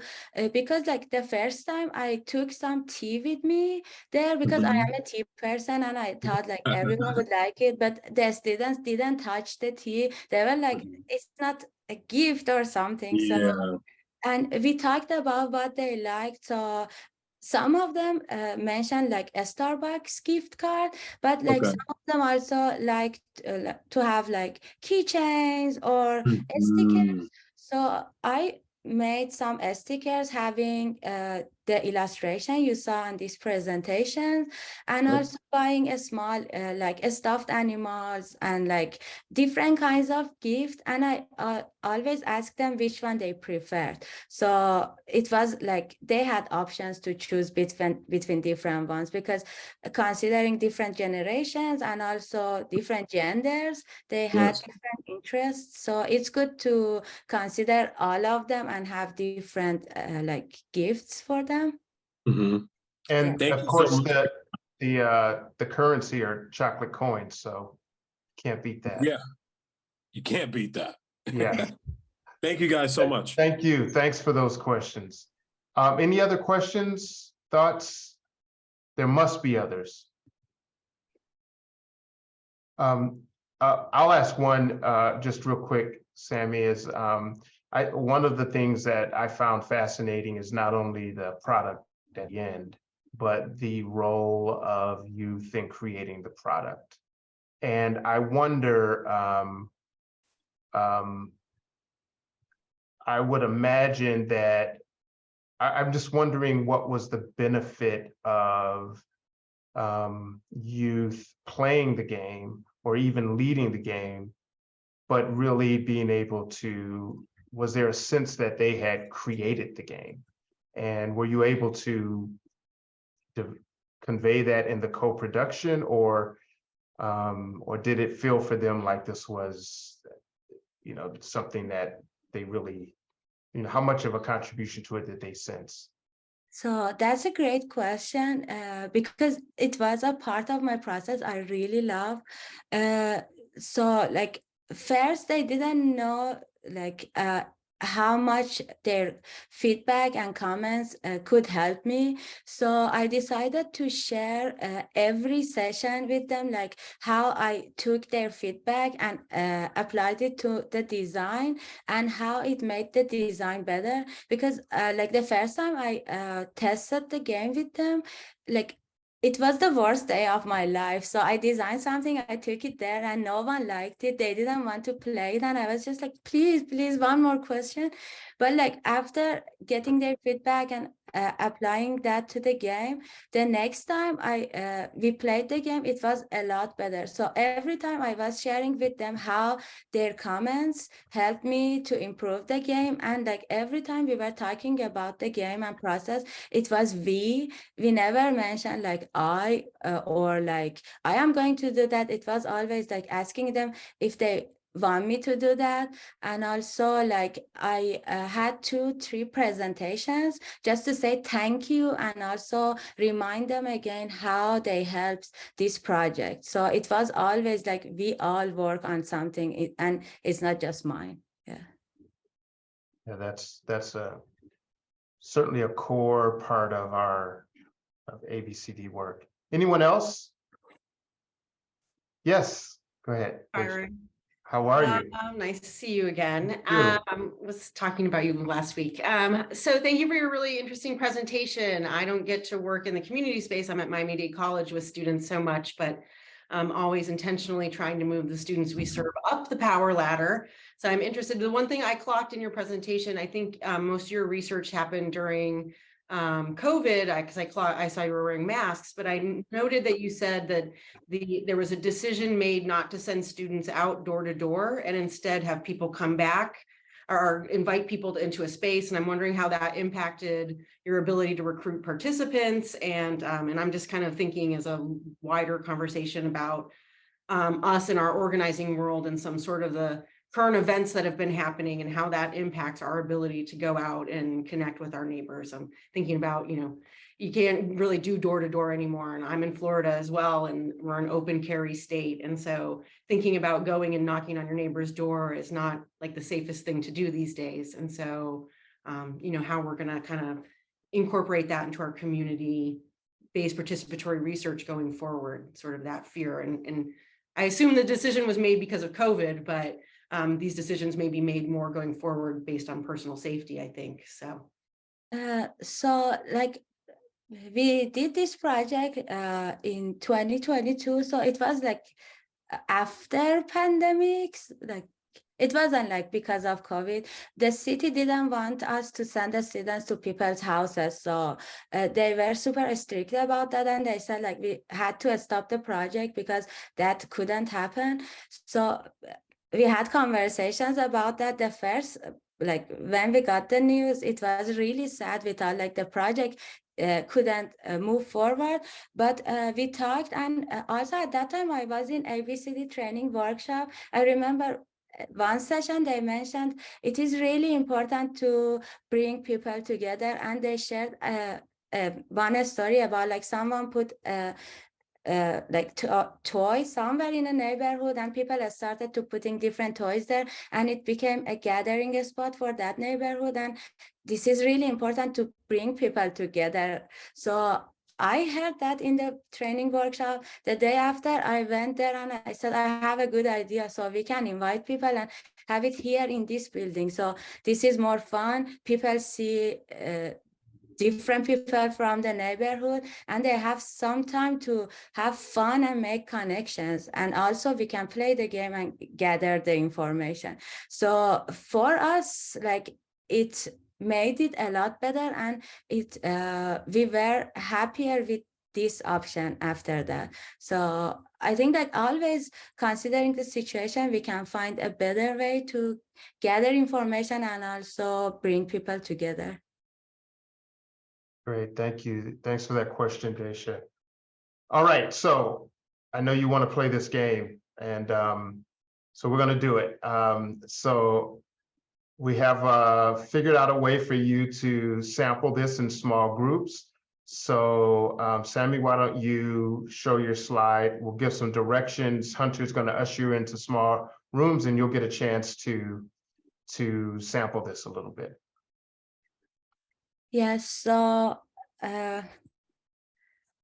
because like the first time I took some tea with me there, because I am a tea person, and I thought like everyone would like it, but the students didn't touch the tea. They were like, it's not a gift or something. So, Yeah. and we talked about what they liked. So some of them mentioned like a Starbucks gift card, but like Okay. some of them also like to have like keychains or stickers. Mhm. So I made some stickers having the illustration you saw in this presentation, and also buying a small like stuffed animals and like different kinds of gifts. And I always ask them which one they preferred. So it was like they had options to choose between different ones, because considering different generations and also different genders, they had Yes. different interests. So it's good to consider all of them and have different like gifts for them. Mhm. And Thank of you so course, much. the currency are chocolate coins, so can't beat that. Yeah, you can't beat that. Yeah. Thank you guys so much. Thank you. Thanks for those questions. Any other questions, thoughts? There must be others. I'll ask one just real quick, Sammy, is one of the things that I found fascinating is not only the product at the end, but the role of youth in creating the product. And I wonder, I would imagine that I'm just wondering what was the benefit of youth playing the game or even leading the game, but really being able to, was there a sense that they had created the game? And were you able to convey that in the co-production, or did it feel for them like this was, something that they really, how much of a contribution to it did they sense? So that's a great question, because it was a part of my process I really love. So like first they didn't know like how much their feedback and comments could help me. So I decided to share every session with them, like how I took their feedback and applied it to the design and how it made the design better. Because like the first time I tested the game with them, like it was the worst day of my life. So I designed something, I took it there, and no one liked it. They didn't want to play it. And I was just like, please, one more question. But like after getting their feedback and applying that to the game, the next time we played the game, it was a lot better. So every time I was sharing with them how their comments helped me to improve the game. And like every time we were talking about the game and process, it was we never mentioned like I or like I am going to do that. It was always like asking them if they want me to do that. And also like I had 2-3 presentations just to say thank you and also remind them again how they helped this project. So it was always like we all work on something, and it's not just mine. Yeah. Yeah, that's certainly a core part of our ABCD work. Anyone else? Yes, go ahead. Byron. How are you? Nice to see you again. You. Was talking about you last week. So thank you for your really interesting presentation. I don't get to work in the community space. I'm at Miami-Dade College with students so much, but I'm always intentionally trying to move the students we serve up the power ladder. So I'm interested. The one thing I clocked in your presentation, I think most of your research happened during COVID, because I saw you were wearing masks, but I noted that you said that there was a decision made not to send students out door to door and instead have people come back or invite people into a space. And I'm wondering how that impacted your ability to recruit participants. And I'm just kind of thinking as a wider conversation about us in our organizing world and some sort of the current events that have been happening and how that impacts our ability to go out and connect with our neighbors. I'm thinking about, you can't really do door to door anymore. And I'm in Florida as well, and we're an open carry state. And so thinking about going and knocking on your neighbor's door is not like the safest thing to do these days. And so, how we're going to kind of incorporate that into our community-based participatory research going forward, sort of that fear. And I assume the decision was made because of COVID, but these decisions may be made more going forward based on personal safety, I think. So like we did this project in 2022. So it was like after pandemics, like it wasn't like because of COVID. The city didn't want us to send the students to people's houses. So they were super strict about that. And they said like we had to stop the project because that couldn't happen. So we had conversations about that. The first, like when we got the news, it was really sad. We thought like the project couldn't move forward, but we talked. And also at that time I was in ABCD training workshop. I remember one session they mentioned it is really important to bring people together, and they shared one story about like someone put like toy somewhere in a neighborhood, and people started to putting different toys there, and it became a gathering spot for that neighborhood. And this is really important to bring people together. So I heard that in the training workshop. The day after I went there and I said, I have a good idea. So we can invite people and have it here in this building. So this is more fun. People see different people from the neighborhood, and they have some time to have fun and make connections. And also we can play the game and gather the information. So for us, like it made it a lot better, and we were happier with this option after that. So I think that always considering the situation, we can find a better way to gather information and also bring people together. Great, thank you. Thanks for that question, Daisha. All right, so I know you want to play this game, and so we're going to do it. So we have figured out a way for you to sample this in small groups. So Sammy, why don't you show your slide? We'll give some directions. Hunter's going to usher you into small rooms, and you'll get a chance to sample this a little bit. Yes, so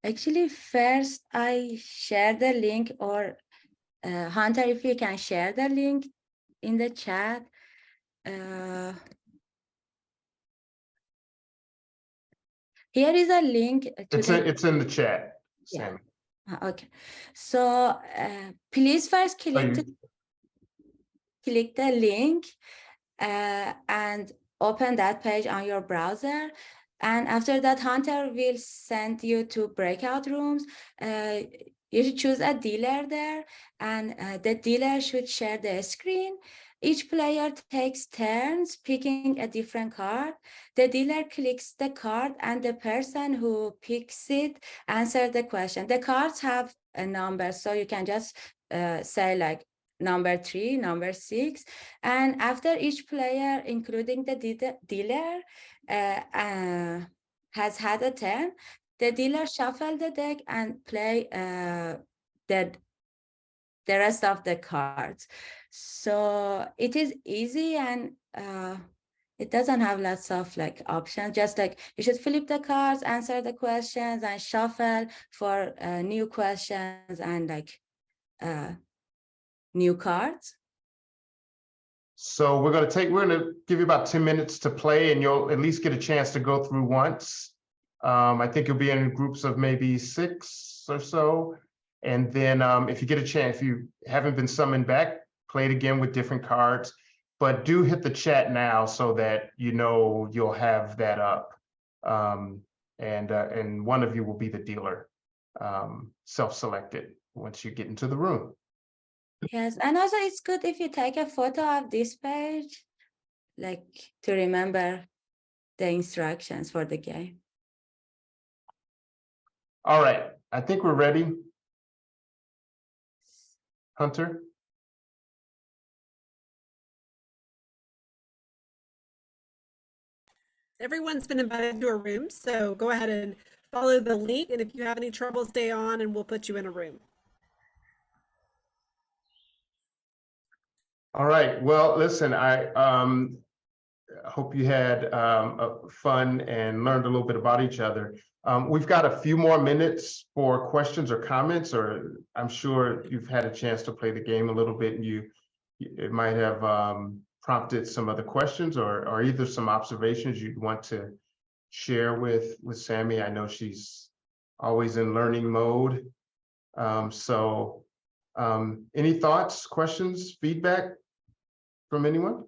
actually first I share the link, or Hunter, if you can share the link in the chat. Here is a link to It's in the chat, yeah. Sammy. Okay, so please first click the link and open that page on your browser. And after that, Hunter will send you to breakout rooms. You should choose a dealer there, and the dealer should share the screen. Each player takes turns picking a different card. The dealer clicks the card, and the person who picks it answers the question. The cards have a number, so you can just say like number 3, number 6. And after each player, including the dealer, has had a turn, the dealer shuffle the deck and play the rest of the cards. So it is easy, and it doesn't have lots of like options. Just like you should flip the cards, answer the questions, and shuffle for new questions and like new cards. So we're gonna give you about 10 minutes to play, and you'll at least get a chance to go through once. I think you'll be in groups of maybe 6 or so. And then if you get a chance, if you haven't been summoned back, play it again with different cards. But do hit the chat now so that you know you'll have that up. And one of you will be the dealer, self-selected once you get into the room. Yes, and also it's good if you take a photo of this page, like to remember the instructions for the game. All right, I think we're ready. Hunter? Everyone's been invited to a room, so go ahead and follow the link. And if you have any trouble, stay on and we'll put you in a room. All right, well, listen, I hope you had fun and learned a little bit about each other. We've got a few more minutes for questions or comments, or I'm sure you've had a chance to play the game a little bit and it might have prompted some other questions or either some observations you'd want to share with Sammy. I know she's always in learning mode. Any thoughts, questions, feedback from anyone?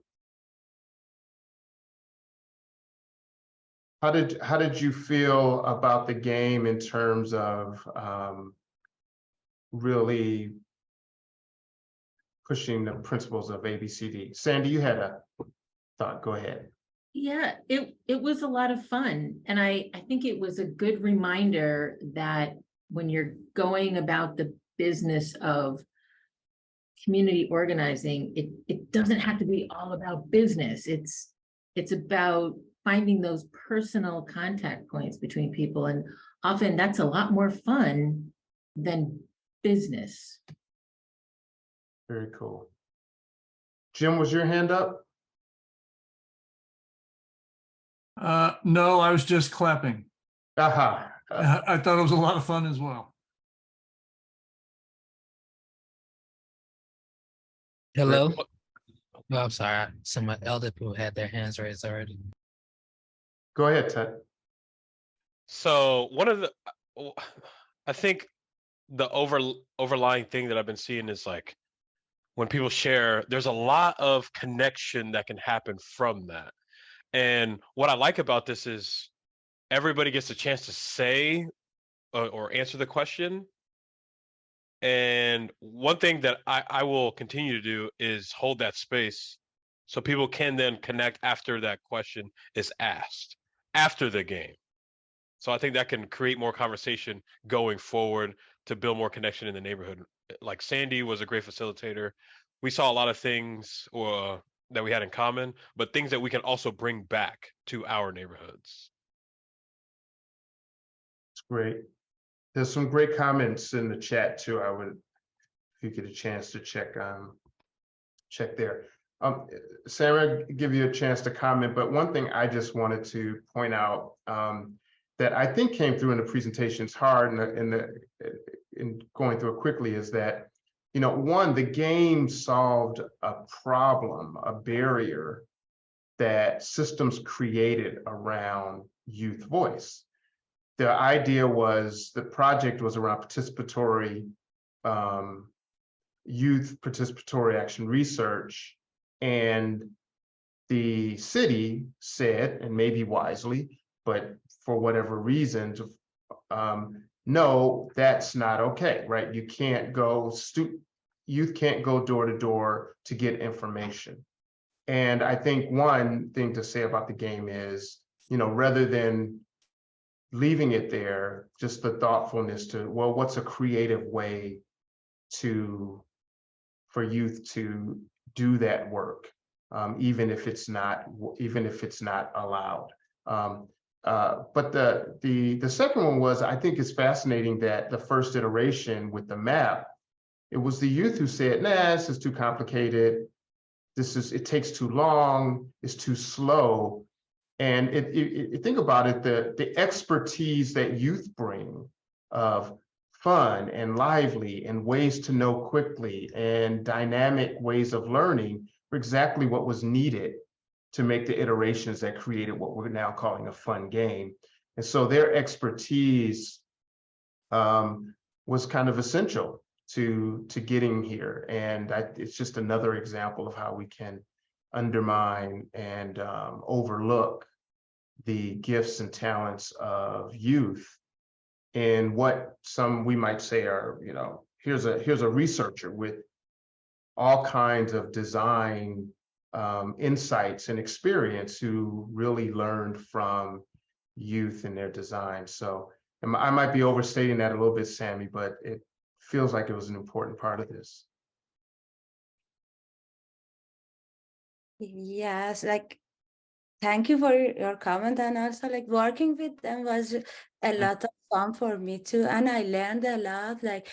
How did you feel about the game in terms of really pushing the principles of ABCD? Sandy, you had a thought. Go ahead. Yeah, it was a lot of fun. And I think it was a good reminder that when you're going about the business of community organizing, it doesn't have to be all about business. It's about finding those personal contact points between people. And often that's a lot more fun than business. Very cool. Jim, was your hand up? No, I was just clapping. Aha. I thought it was a lot of fun as well. Hello. Oh, I'm sorry. Some elder people had their hands raised already. Go ahead, Ted. So I think the overlying thing that I've been seeing is like when people share, there's a lot of connection that can happen from that. And what I like about this is everybody gets a chance to say or answer the question. And one thing that I will continue to do is hold that space so people can then connect after that question is asked after the game. So I think that can create more conversation going forward to build more connection in the neighborhood. Like Sandy was a great facilitator. We saw a lot of things that we had in common, but things that we can also bring back to our neighborhoods. It's great. There's some great comments in the chat too. I would, if you get a chance to check there. Sarah, give you a chance to comment, but one thing I just wanted to point out that I think came through in the presentation, it's hard in going through it quickly, is that, you know, one, the game solved a problem, a barrier that systems created around youth voice. The idea was, the project was around participatory youth participatory action research, and the city said, and maybe wisely, but for whatever reasons, no, that's not okay, right? You can't go, youth can't go door to door to get information. And I think one thing to say about the game is, you know, rather than leaving it there, just the thoughtfulness to, well, what's a creative way for youth to do that work, even if it's not allowed. But the second one was, I think it's fascinating that the first iteration with the map, it was the youth who said, nah, this is too complicated. It takes too long, it's too slow. And think about it, the expertise that youth bring of fun and lively and ways to know quickly and dynamic ways of learning exactly what was needed to make the iterations that created what we're now calling a fun game. And so their expertise was kind of essential to getting here. And it's just another example of how we can undermine and overlook the gifts and talents of youth in what some we might say are, you know, here's a researcher with all kinds of design insights and experience who really learned from youth in their design. So I might be overstating that a little bit, Sammy, but it feels like it was an important part of this. Yes, like thank you for your comment, and also like working with them was a lot of fun for me too, and I learned a lot. Like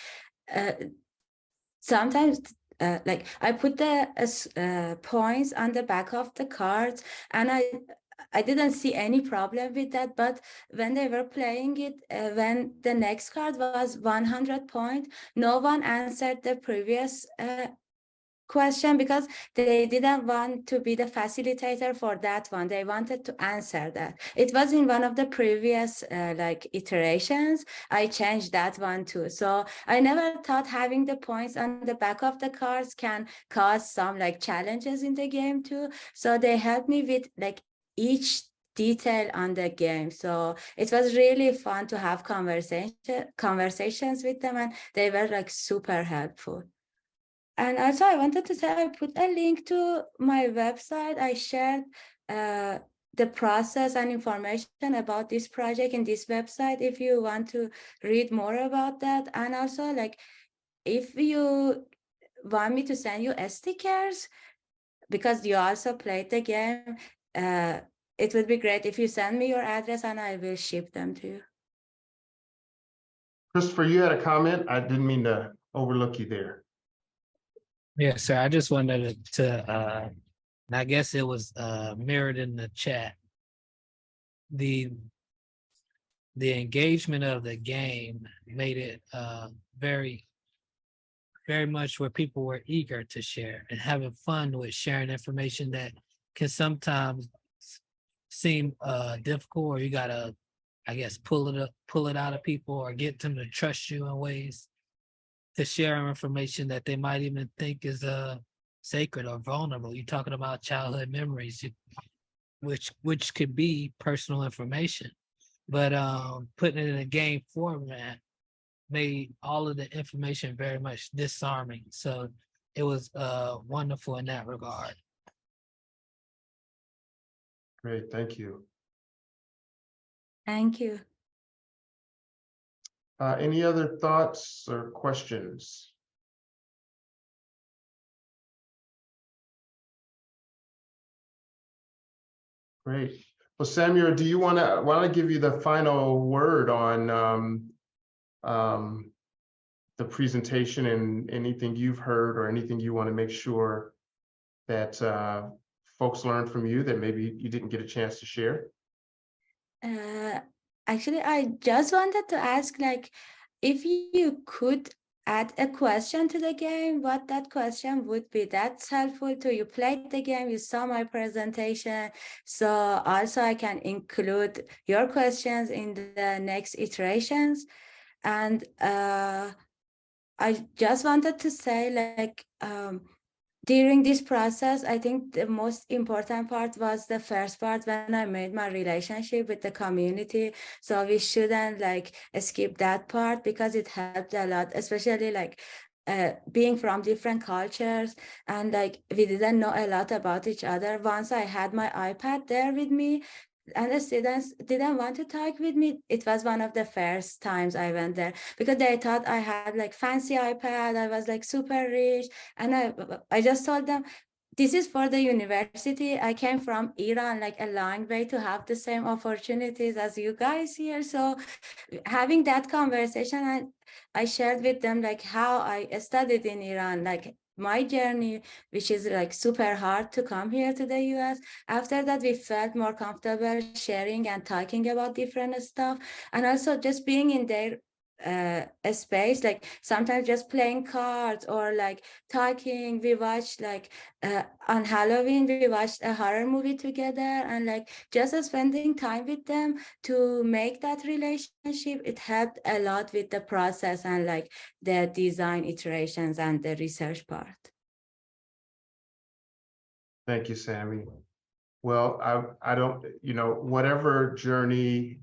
sometimes like I put the points on the back of the cards, and I didn't see any problem with that. But when they were playing it, when the next card was 100 points, no one answered the previous question because they didn't want to be the facilitator for that one. They wanted to answer that. It was in one of the previous like iterations. I changed that one too. So I never thought having the points on the back of the cards can cause some like challenges in the game too. So they helped me with like each detail on the game. So it was really fun to have conversations with them, and they were like super helpful. And also I wanted to say, I put a link to my website. I shared the process and information about this project in this website if you want to read more about that. And also, like, if you want me to send you stickers, because you also played the game, it would be great if you send me your address and I will ship them to you. Christopher, you had a comment? I didn't mean to overlook you there. Yes, sir. I just wanted to and I guess it was mirrored in the chat. The engagement of the game made it very, very much where people were eager to share and having fun with sharing information that can sometimes seem difficult, or you gotta, I guess, pull it out of people or get them to trust you in ways to share information that they might even think is sacred or vulnerable. You're talking about childhood memories, which could be personal information, but putting it in a game format made all of the information very much disarming. So it was wonderful in that regard. Great, thank you. Thank you. Any other thoughts or questions? Great. Well, Samuel, do you want to? Why don't I give you the final word on the presentation and anything you've heard or anything you want to make sure that folks learned from you that maybe you didn't get a chance to share? Actually, I just wanted to ask, like, if you could add a question to the game, what that question would be. That's helpful too. You played the game, you saw my presentation, so also I can include your questions in the next iterations. And I just wanted to say, like, during this process, I think the most important part was the first part when I made my relationship with the community. So we shouldn't like skip that part because it helped a lot, especially like being from different cultures, and like we didn't know a lot about each other. Once I had my iPad there with me, and the students didn't want to talk with me. It was one of the first times I went there because they thought I had like fancy iPad. I was like super rich. And I just told them, this is for the university. I came from Iran, like a long way to have the same opportunities as you guys here. So having that conversation, I shared with them like how I studied in Iran, like my journey, which is like super hard to come here to the US. After that, we felt more comfortable sharing and talking about different stuff. And also just being in their a space, like sometimes just playing cards or like talking. We watched like on Halloween we watched a horror movie together, and like just spending time with them to make that relationship, it helped a lot with the process and like the design iterations and the research part. Thank you, Sammy. Well, I don't, whatever journey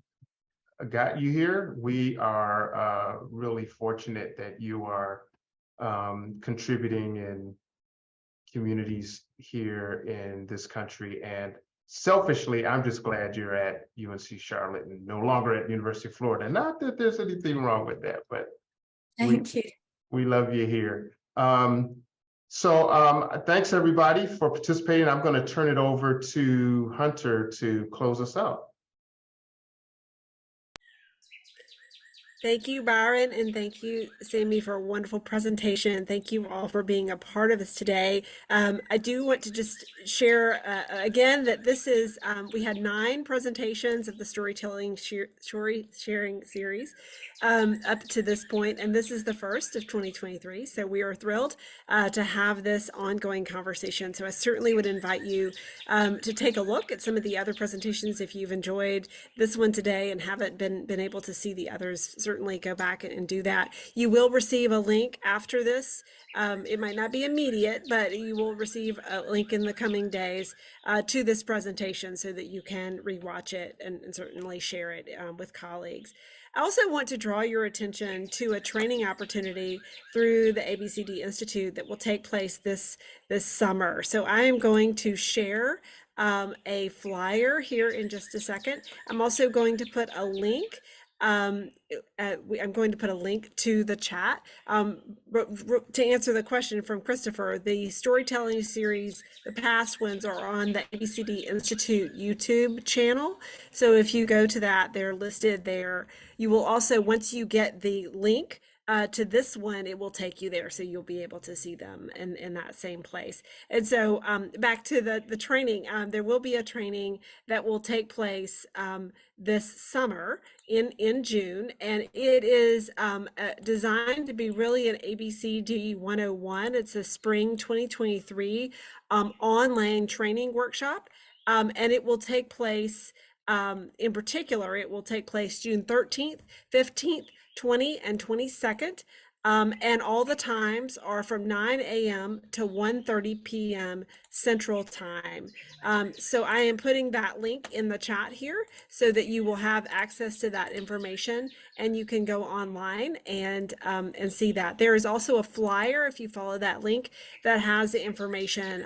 got you here, we are really fortunate that you are contributing in communities here in this country. And selfishly, I'm just glad you're at UNC Charlotte and no longer at University of Florida. Not that there's anything wrong with that, but Thank you. we love you here. Thanks everybody for participating. I'm going to turn it over to Hunter to close us out. Thank you, Byron, and thank you, Sammy, for a wonderful presentation. Thank you all for being a part of this today. I do want to just share again that this is, we had 9 presentations of the story sharing series up to this point, and this is the first of 2023. So we are thrilled to have this ongoing conversation. So I certainly would invite you to take a look at some of the other presentations if you've enjoyed this one today and haven't been able to see the others. Certainly go back and do that. You will receive a link after this. It might not be immediate, but you will receive a link in the coming days to this presentation so that you can rewatch it and certainly share it with colleagues. I also want to draw your attention to a training opportunity through the ABCD Institute that will take place this summer. So I am going to share a flyer here in just a second. I'm also going to put a link. I'm going to put a link to the chat. To answer the question from Christopher, the storytelling series, the past ones are on the ABCD Institute YouTube channel. So if you go to that, they're listed there. You will also, once you get the link to this one, it will take you there, so you'll be able to see them in that same place. And so back to the training, there will be a training that will take place this summer in June, and it is designed to be really an ABCD 101. It's a spring 2023 online training workshop, and it will take place, in particular, it will take place June 13th, 15th, 20 and 22nd, and all the times are from 9 a.m. to 1:30 p.m. Central Time. So I am putting that link in the chat here so that you will have access to that information and you can go online and see that. There is also a flyer, if you follow that link, that has the information,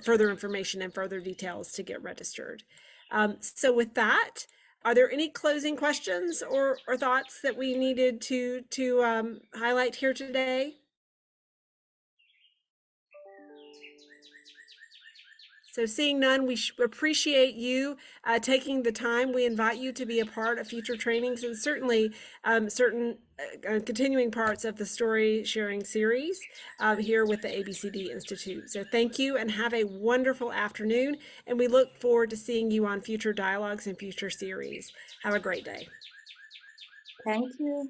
further information and further details to get registered. So with that, are there any closing questions or thoughts that we needed to highlight here today? So seeing none, we appreciate you taking the time. We invite you to be a part of future trainings and certainly certain continuing parts of the story sharing series here with the ABCD Institute. So thank you and have a wonderful afternoon. And we look forward to seeing you on future dialogues and future series. Have a great day. Thank you.